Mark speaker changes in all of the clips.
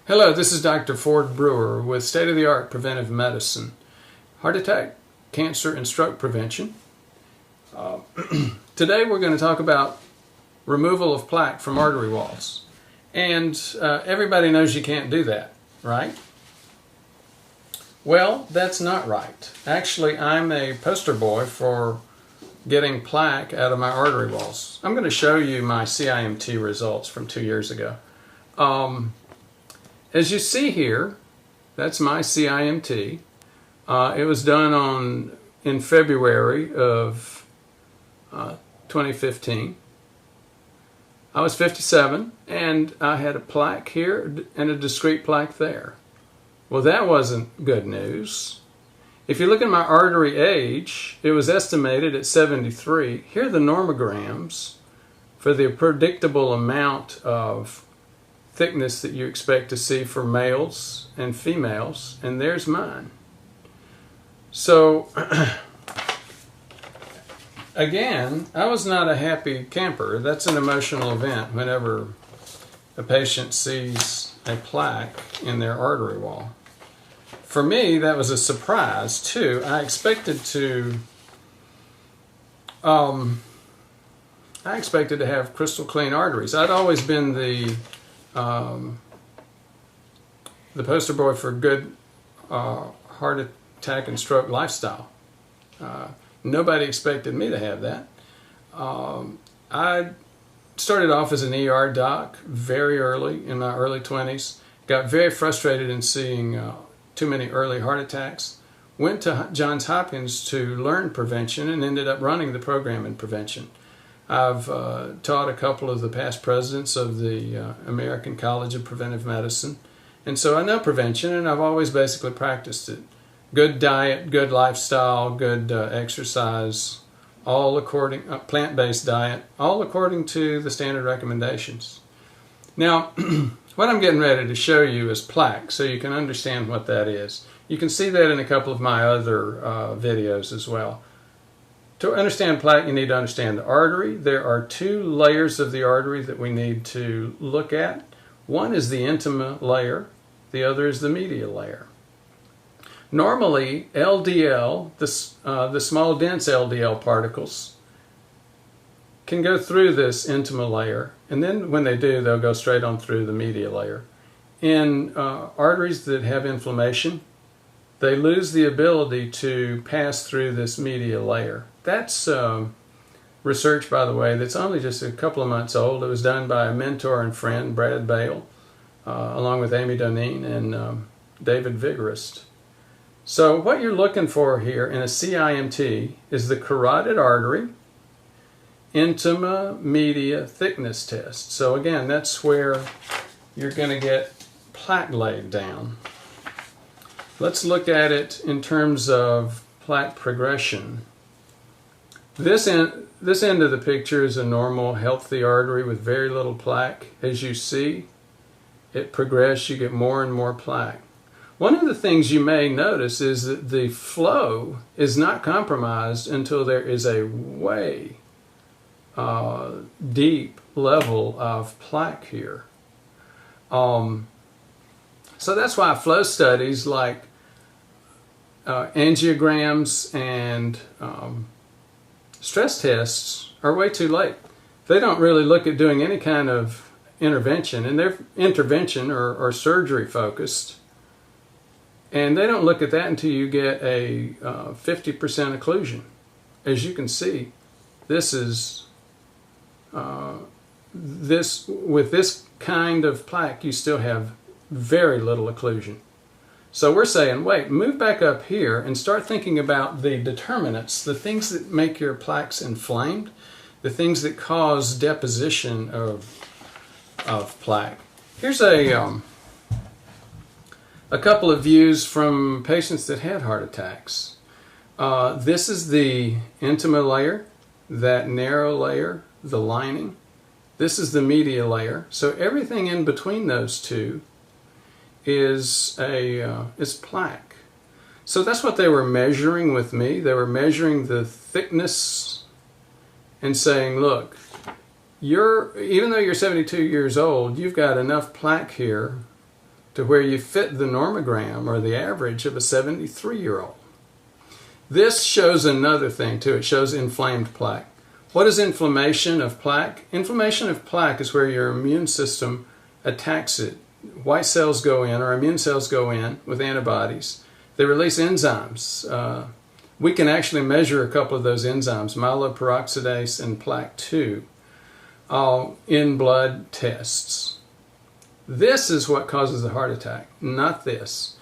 Speaker 1: Hello, this is Dr. Ford Brewer with state-of-the-art preventive medicine, heart attack, cancer, and stroke prevention. Today we're going to talk about removal of plaque from artery walls. And everybody knows you can't do that, right? Well, that's not right. Actually, I'm a poster boy for getting plaque out of my artery walls. I'm going to show you my CIMT results from 2 years ago. As you see here, that's my CIMT. It was done in February of 2015. I was 57 and I had a plaque here and a discrete plaque there. Well, that wasn't good news. If you look at my artery age, it was estimated at 73. Here are the normograms for the predictable amount of thickness that you expect to see for males and females, and there's mine. So again, I was not a happy camper. That's an emotional event whenever a patient sees a plaque in their artery wall. For me, that was a surprise too. I expected to have crystal clean arteries. I'd always been the poster boy for good heart attack and stroke lifestyle. Nobody expected me to have that. I started off as an ER doc very early, in my early 20s. Got very frustrated in seeing too many early heart attacks. Went to Johns Hopkins to learn prevention and ended up running the program in prevention. I've taught a couple of the past presidents of the American College of Preventive Medicine, and so I know prevention, and I've always basically practiced it. Good diet, good lifestyle, good exercise, all according plant-based diet, all according to the standard recommendations. Now, what I'm getting ready to show you is plaque, so you can understand what that is. You can see that in a couple of my other videos as well. To understand plaque, you need to understand the artery. There are two layers of the artery that we need to look at. One is the intima layer, the other is the medial layer. Normally, LDL, the small dense LDL particles, can go through this intima layer, and then when they do, they'll go straight on through the medial layer. In arteries that have inflammation, they lose the ability to pass through this medial layer. That's research, by the way, that's only just a couple of months old. It was done by a mentor and friend, Brad Bale, along with Amy Doneen and David Vigorist. So what you're looking for here in a CIMT is the carotid artery intima media thickness test. So again, that's where you're going to get plaque laid down. Let's look at it in terms of plaque progression. This end of the picture is a normal, healthy artery with very little plaque. As you see it progress, you get more and more plaque. One of the things you may notice is that the flow is not compromised until there is a way deep level of plaque here. So that's why flow studies like angiograms and stress tests are way too late. They don't really look at doing any kind of intervention, and they're intervention or surgery focused. And they don't look at that until you get a 50% occlusion. As you can see, this is with this kind of plaque, you still have very little occlusion. So we're saying, wait, move back up here and start thinking about the determinants, the things that make your plaques inflamed, the things that cause deposition of plaque. Here's a couple of views from patients that had heart attacks. This is the intima layer, that narrow layer, the lining. This is the media layer. So everything in between those two is plaque. So that's what they were measuring with me. They were measuring the thickness and saying, look, even though you're 72 years old, you've got enough plaque here to where you fit the normogram or the average of a 73-year-old. This shows another thing too. It shows inflamed plaque. What is inflammation of plaque? Inflammation of plaque is where your immune system attacks it. White cells go in, or immune cells go in with antibodies. They release enzymes. We can actually measure a couple of those enzymes, myeloperoxidase and plaque-2, in blood tests. This is what causes a heart attack, not this.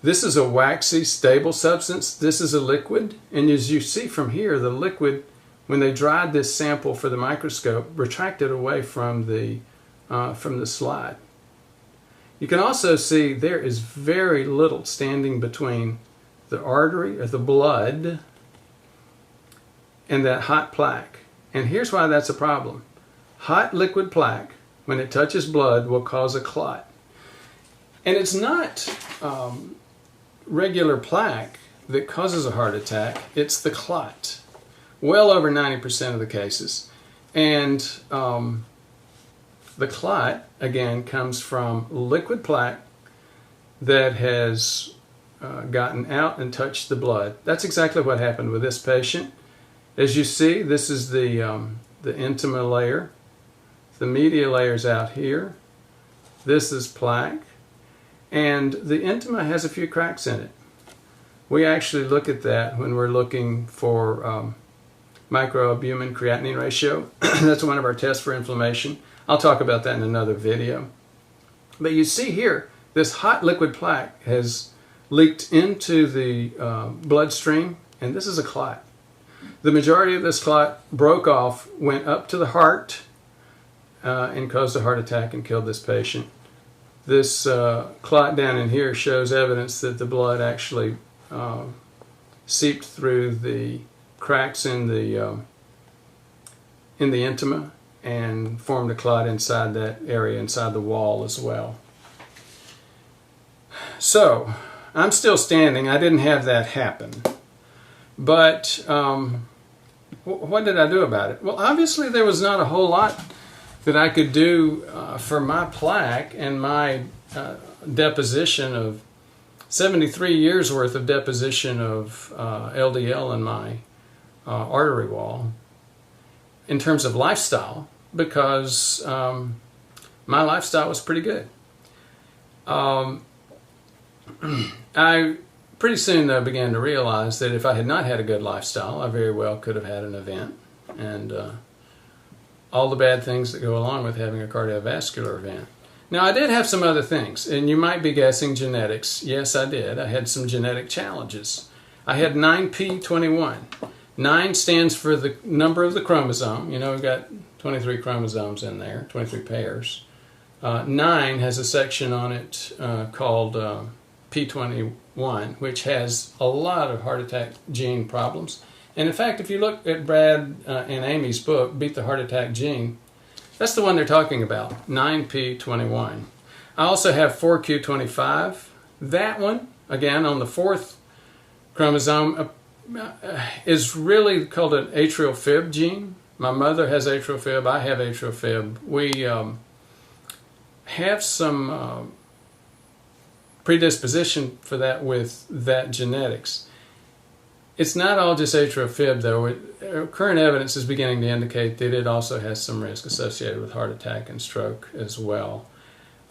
Speaker 1: This is a waxy, stable substance. This is a liquid. And as you see from here, the liquid, when they dried this sample for the microscope, retracted away from the slide. You can also see there is very little standing between the artery or the blood and that hot plaque. And here's why that's a problem. Hot liquid plaque, when it touches blood, will cause a clot. And it's not regular plaque that causes a heart attack, it's the clot. Well over 90% of the cases. And the clot, again, comes from liquid plaque that has gotten out and touched the blood. That's exactly what happened with this patient. As you see, this is the intima layer. The media layer's out here. This is plaque. And the intima has a few cracks in it. We actually look at that when we're looking for microalbumin creatinine ratio. That's one of our tests for inflammation. I'll talk about that in another video. But you see here, this hot liquid plaque has leaked into the bloodstream, and this is a clot. The majority of this clot broke off, went up to the heart, and caused a heart attack and killed this patient. This clot down in here shows evidence that the blood actually seeped through the cracks in the intima and formed a clot inside that area, inside the wall as well. So, I'm still standing. I didn't have that happen. But what did I do about it? Well, obviously there was not a whole lot that I could do for my plaque and my deposition of 73 years worth of deposition of LDL in my artery wall in terms of lifestyle, because my lifestyle was pretty good. I pretty soon though began to realize that if I had not had a good lifestyle, I very well could have had an event, and all the bad things that go along with having a cardiovascular event. Now, I did have some other things, and you might be guessing genetics. Yes, I did. I had some genetic challenges. I had 9p21. 9 stands for the number of the chromosome. You know, we've got 23 chromosomes in there, 23 pairs. 9 has a section on it called P21, which has a lot of heart attack gene problems. And in fact, if you look at Brad and Amy's book, Beat the Heart Attack Gene, that's the one they're talking about, 9p21. I also have 4q25. That one, again, on the 4th chromosome, is really called an atrial fib gene. My mother has atrial fib. I have atrial fib. We have some predisposition for that with that genetics. It's not all just atrial fib, though. Current evidence is beginning to indicate that it also has some risk associated with heart attack and stroke as well.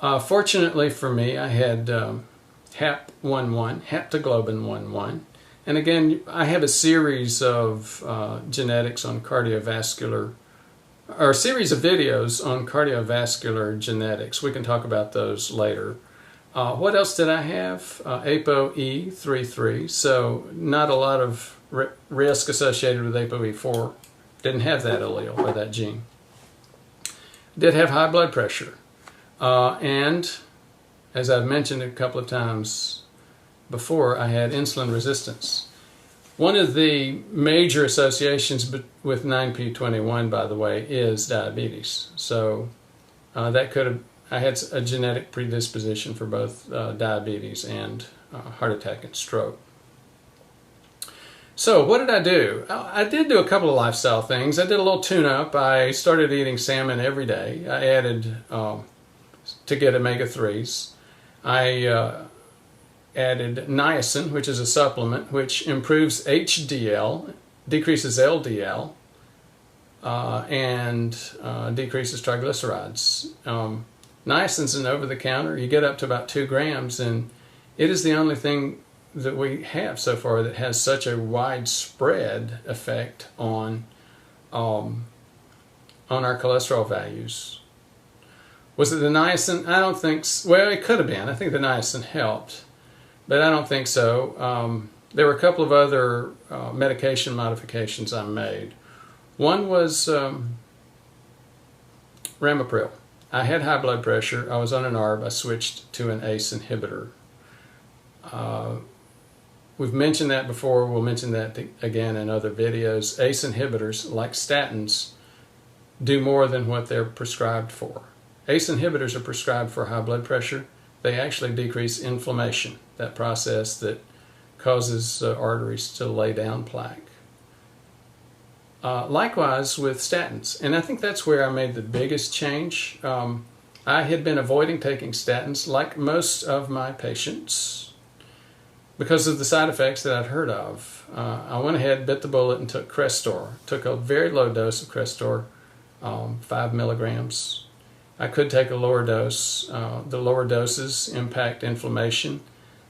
Speaker 1: Fortunately for me, I had HAP11, haptoglobin 11. And again, I have a series of genetics on cardiovascular, or a series of videos on cardiovascular genetics. We can talk about those later. What else did I have? ApoE33, so not a lot of risk associated with ApoE4. Didn't have that allele or that gene. Did have high blood pressure. And as I've mentioned a couple of times before, I had insulin resistance. One of the major associations with 9p21, by the way, is diabetes. So that could have, I had a genetic predisposition for both diabetes and heart attack and stroke. So what did I do? I did do a couple of lifestyle things. I did a little tune-up. I started eating salmon every day. I added to get omega-3s. I added niacin, which is a supplement, which improves HDL, decreases LDL, and decreases triglycerides. Niacin's an over-the-counter. You get up to about 2 grams, and it is the only thing that we have so far that has such a widespread effect on our cholesterol values. Was it the niacin? I don't think so. Well, it could have been. I think the niacin helped, but I don't think so. There were a couple of other medication modifications I made. One was Ramipril. I had high blood pressure. I was on an ARB. I switched to an ACE inhibitor. We've mentioned that before. We'll mention that again in other videos. ACE inhibitors, like statins, do more than what they're prescribed for. ACE inhibitors are prescribed for high blood pressure. They actually decrease inflammation, that process that causes arteries to lay down plaque. Likewise with statins, and I think that's where I made the biggest change. I had been avoiding taking statins, like most of my patients, because of the side effects that I'd heard of. I went ahead, bit the bullet, and took Crestor. Took a very low dose of Crestor, 5 milligrams. I could take a lower dose. The lower doses impact inflammation.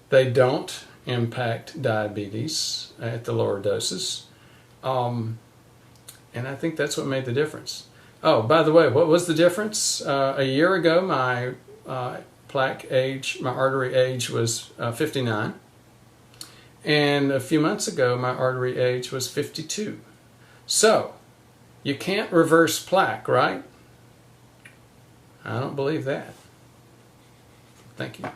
Speaker 1: They don't impact diabetes at the lower doses. And I think that's what made the difference. Oh, by the way, what was the difference? A year ago, my plaque age, my artery age was 59. And a few months ago, my artery age was 52. So, you can't reverse plaque, right? I don't believe that. Thank you.